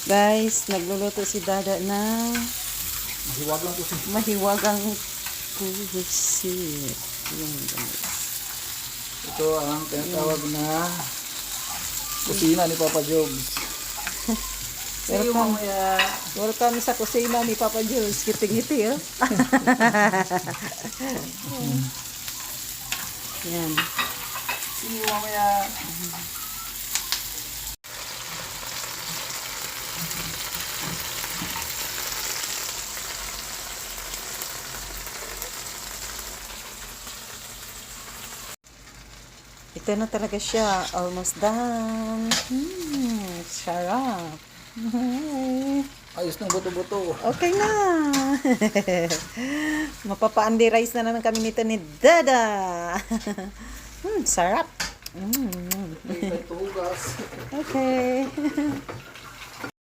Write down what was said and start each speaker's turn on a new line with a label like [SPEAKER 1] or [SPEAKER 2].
[SPEAKER 1] Guys, nagluluto si Dada ng
[SPEAKER 2] Mahiwagang pusit.
[SPEAKER 1] mahiwagang pusit. Yan, guys.
[SPEAKER 2] Ito ang tinatawag na kusina ni Papa Jogs.
[SPEAKER 1] Welcome. Welcome sa kusina ni Papa Jules. Ngiti-ngiti, oh. Yan.
[SPEAKER 2] See you mamaya.
[SPEAKER 1] Ito na talaga siya. Almost done. Sarap.
[SPEAKER 2] Ayos ng buto-buto.
[SPEAKER 1] Okay na. Mapapa-andi rice na naman kami nito ni Dada. Sarap.
[SPEAKER 2] May tugas.
[SPEAKER 1] Okay.